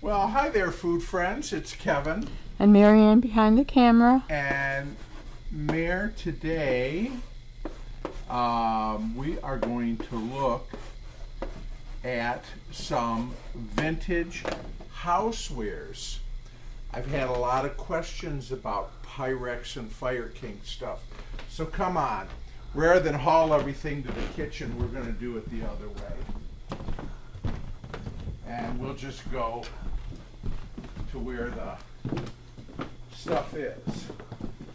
Well, hi there, food friends. It's Kevin. And Marianne behind the camera. And Mayor, today we are going to look at some vintage housewares. I've had a lot of questions about Pyrex and Fire King stuff. So come on, rather than haul everything to the kitchen, we're going to do it the other way. And we'll just go to where the stuff is.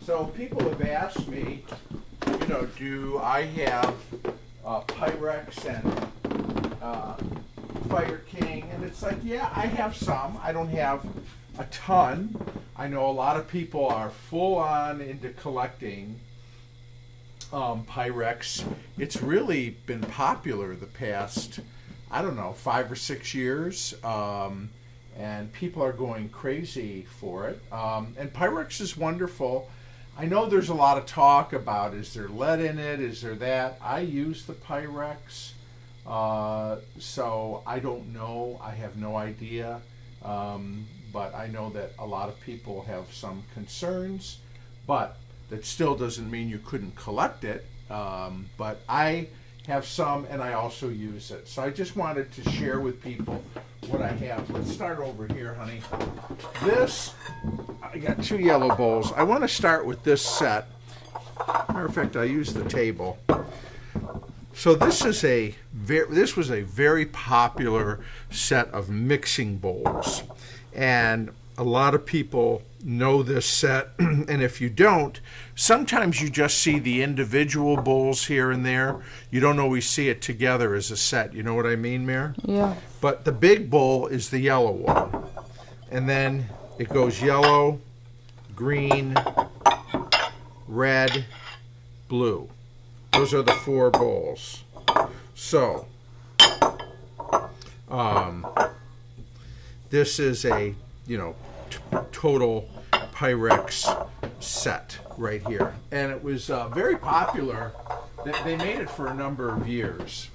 So people have asked me, do I have Pyrex and Fire King? And it's like, yeah, I have some. I don't have a ton. I know a lot of people are full on into collecting Pyrex. It's really been popular the past, 5 or 6 years. And people are going crazy for it. And Pyrex is wonderful. I know there's a lot of talk about, is there lead in it, is there that? I use the Pyrex, so I don't know. I have no idea. But I know that a lot of people have some concerns, but that still doesn't mean you couldn't collect it. But I have some, and I also use it. So I just wanted to share with people what I have. Let's start over here, honey. This, I got 2 yellow bowls. I want to start with this set. Matter of fact, I use the table. So this was a very popular set of mixing bowls, and a lot of people know this set, and if you don't, sometimes you just see the individual bowls here and there. You don't always see it together as a set. You know what I mean, Mare? Yeah. But the big bowl is the yellow one, and then it goes yellow, green, red, blue. Those are the 4 bowls. So, this is a, total Pyrex set right here. And it was very popular. They made it for a number of years.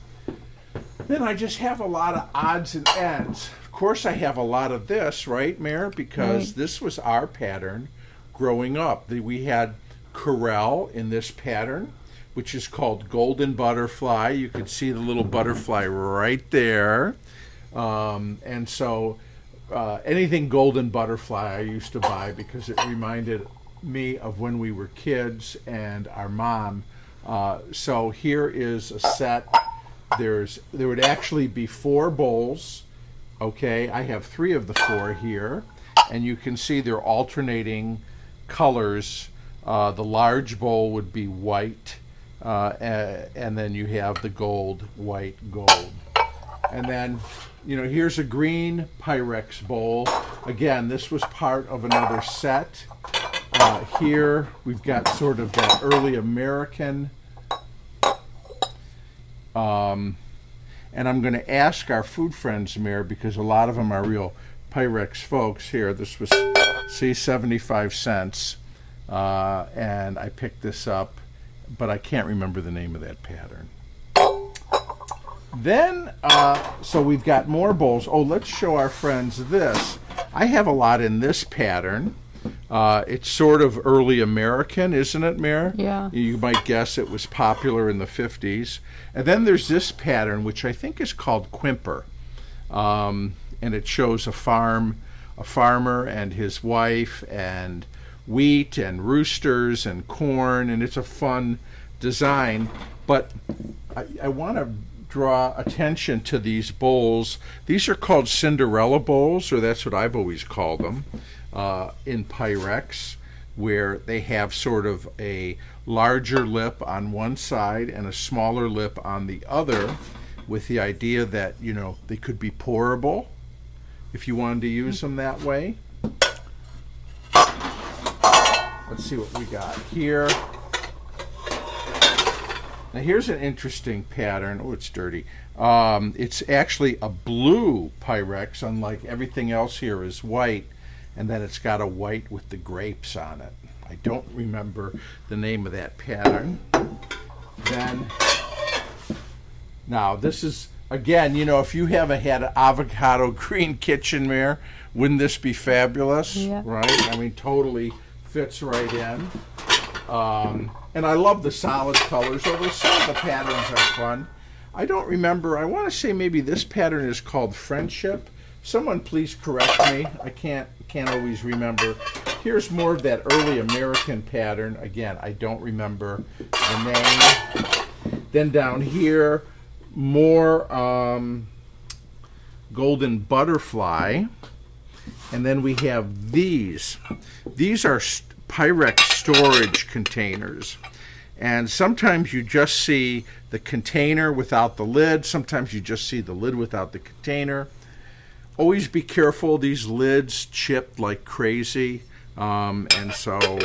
Then I just have a lot of odds and ends. Of course, I have a lot of this, right, Mare? Because this was our pattern growing up. We had Corelle in this pattern, which is called Golden Butterfly. You can see the little butterfly right there. And so anything Golden Butterfly I used to buy because it reminded me of when we were kids and our mom. So here is a set. There would actually be 4 bowls. Okay, I have 3 of the 4 here. And you can see they're alternating colors. The large bowl would be white. And then you have the gold, white, gold. And then, here's a green Pyrex bowl. Again, this was part of another set. Here we've got sort of that early American. And I'm going to ask our food friends, Mare, because a lot of them are real Pyrex folks. Here, this was, 75 cents. And I picked this up, but I can't remember the name of that pattern. Then, so we've got more bowls. Oh, let's show our friends this. I have a lot in this pattern. It's sort of early American, isn't it, Mare? Yeah. You might guess it was popular in the 50s. And then there's this pattern, which I think is called Quimper. And it shows a farmer and his wife, and wheat and roosters and corn, and it's a fun design. But I want to draw attention to these bowls. These are called Cinderella bowls, or that's what I've always called them, in Pyrex, where they have sort of a larger lip on one side and a smaller lip on the other, with the idea that, they could be pourable if you wanted to use them that way. Let's see what we got here. Now here's an interesting pattern. Oh, it's dirty. It's actually a blue Pyrex, unlike everything else here is white, and then it's got a white with the grapes on it. I don't remember the name of that pattern. Then, now this is Again, you know, if you haven't had avocado green kitchenware, wouldn't this be fabulous? Yeah. Right? I mean, totally fits right in. And I love the solid colors, although some of the patterns are fun. I don't remember. I want to say maybe this pattern is called Friendship. Someone please correct me. I can't always remember. Here's more of that early American pattern. Again, I don't remember the name. Then down here, more golden butterfly. And then we have these. These are Pyrex storage containers. And sometimes you just see the container without the lid. Sometimes you just see the lid without the container. Always be careful. These lids chip like crazy. And so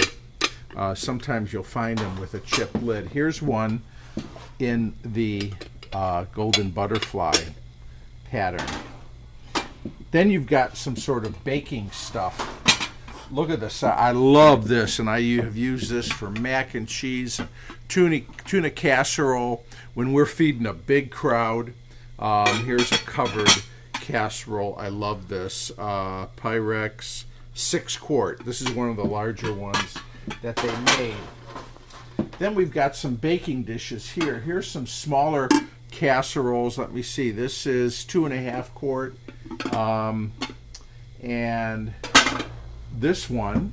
sometimes you'll find them with a chipped lid. Here's one in the golden butterfly pattern. Then you've got some sort of baking stuff. Look at this. I love this, and I have used this for mac and cheese, tuna casserole. When we're feeding a big crowd, here's a covered casserole. I love this. Pyrex 6-quart. This is one of the larger ones that they made. Then we've got some baking dishes here. Here's some smaller casseroles. Let me see. This is 2.5 quart. And this one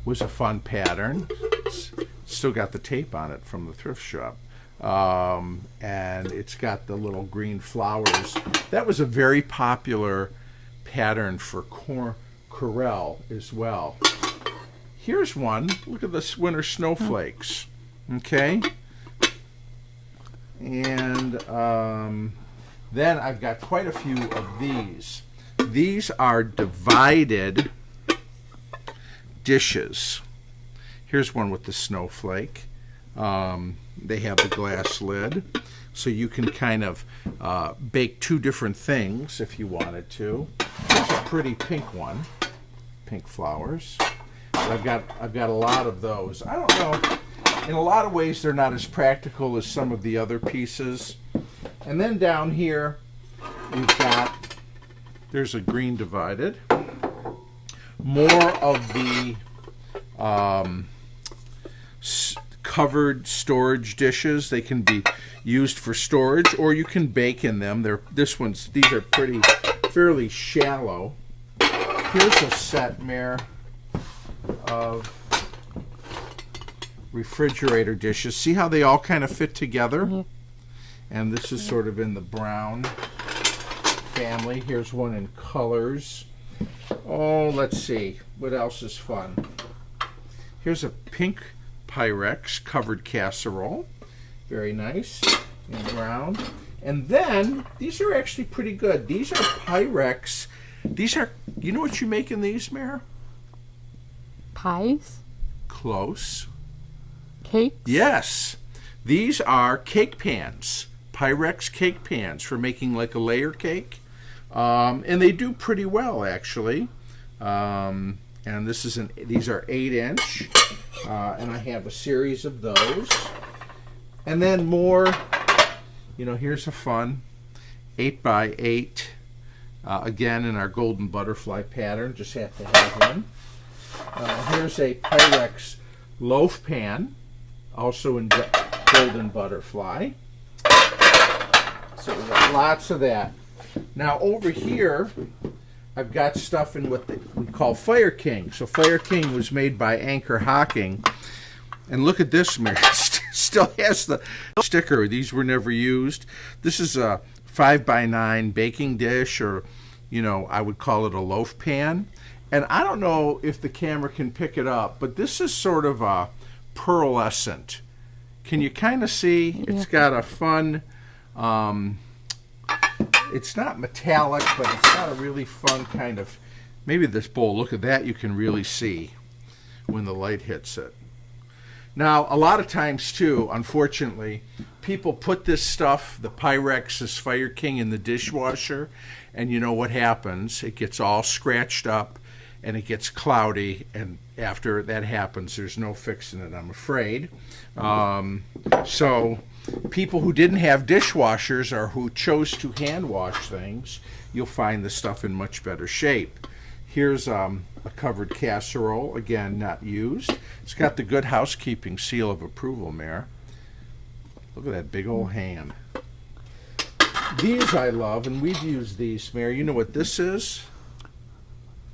was a fun pattern. It's still got the tape on it from the thrift shop. And it's got the little green flowers. That was a very popular pattern for Corel as well. Here's one. Look at this winter snowflakes. Okay. And then I've got quite a few of these. These are divided dishes. Here's one with the snowflake. They have the glass lid, so you can kind of bake two different things if you wanted to. Here's a pretty pink one, pink flowers. I've got a lot of those. I don't know. In a lot of ways, they're not as practical as some of the other pieces. And then down here, we've got, there's a green divided. More of the covered storage dishes. They can be used for storage, or you can bake in them. These are fairly shallow. Here's a set, Mare, of refrigerator dishes. See how they all kind of fit together? Mm-hmm. And this is sort of in the brown family. Here's one in colors. Oh, let's see. What else is fun? Here's a pink Pyrex covered casserole. Very nice. In brown. And then, these are actually pretty good. These are Pyrex. These are, you know what you make in these, Mare? Pies? Close. Cakes? Yes. These are cake pans. Pyrex cake pans for making like a layer cake. And they do pretty well, actually. And these are 8-inch. And I have a series of those. And then more, here's a fun 8x8. Again, in our golden butterfly pattern. Just have to have one. Here's a Pyrex loaf pan, also in golden butterfly. So we've got lots of that. Now over here, I've got stuff in what we call Fire King. So Fire King was made by Anchor Hocking. And look at this, Mary. It still has the sticker. These were never used. This is a 5x9 baking dish, or, I would call it a loaf pan. And I don't know if the camera can pick it up, but this is sort of a pearlescent. Can you kind of see? Yeah. It's got a fun... it's not metallic, but it's got a really fun kind of, maybe this bowl, look at that, you can really see when the light hits it. Now, a lot of times too, unfortunately, people put this stuff, the Pyrex Fire King, in the dishwasher, and you know what happens? It gets all scratched up and it gets cloudy, and after that happens, there's no fixing it, I'm afraid. So people who didn't have dishwashers or who chose to hand wash things, you'll find the stuff in much better shape. Here's a covered casserole, again, not used. It's got the Good Housekeeping seal of approval, Mayor. Look at that big old hand. These I love, and we've used these, Mayor. You know what this is?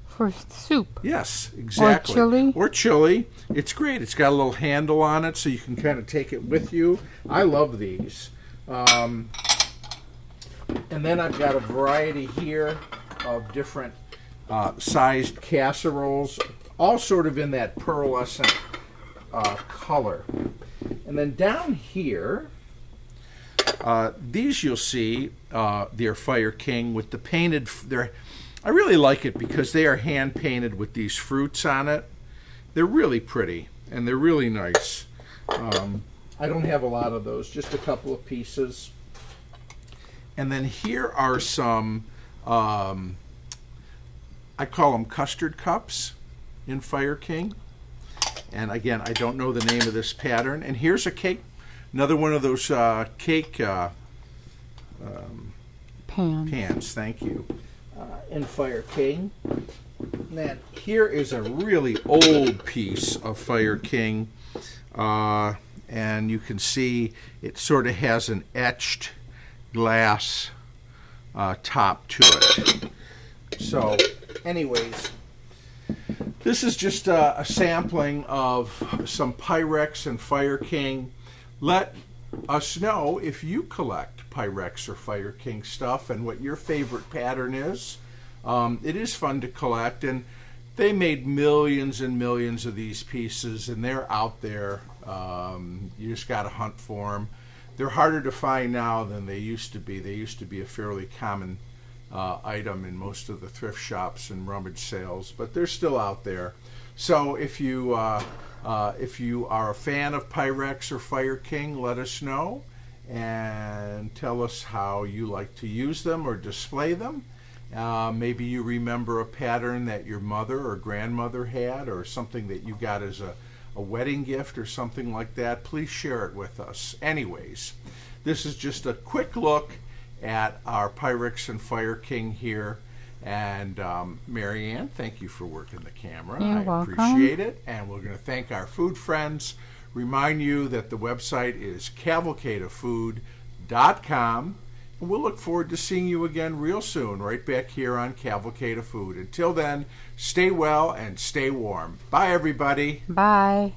For soup. Yes, exactly. Or chili. Or chili. It's great. It's got a little handle on it so you can kind of take it with you. I love these. And then I've got a variety here of different sized casseroles, all sort of in that pearlescent color. And then down here, these you'll see, they're Fire King with the painted, I really like it because they are hand painted with these fruits on it. They're really pretty and they're really nice. I don't have a lot of those, just a couple of pieces. And then here are some, I call them custard cups in Fire King. And again, I don't know the name of this pattern. And here's a cake, another one of those cake pans, thank you, in Fire King. And then here is a really old piece of Fire King. And you can see it sort of has an etched glass top to it. So anyways, this is just a sampling of some Pyrex and Fire King. Let us know if you collect Pyrex or Fire King stuff and what your favorite pattern is. It is fun to collect, and they made millions and millions of these pieces, and they're out there. You just got to hunt for them. They're harder to find now than they used to be. They used to be a fairly common item in most of the thrift shops and rummage sales, but they're still out there. So if you are a fan of Pyrex or Fire King, let us know and tell us how you like to use them or display them. Maybe you remember a pattern that your mother or grandmother had, or something that you got as a wedding gift or something like that. Please share it with us. Anyways, this is just a quick look at our Pyrex and Fire King here. And Mary Ann, thank you for working the camera. You're I welcome. appreciate it. And we're going to thank our food friends. Remind you that the website is cavalcadeoffood.com. And we'll look forward to seeing you again real soon, right back here on Cavalcade of Food. Until then, stay well and stay warm. Bye, everybody. Bye.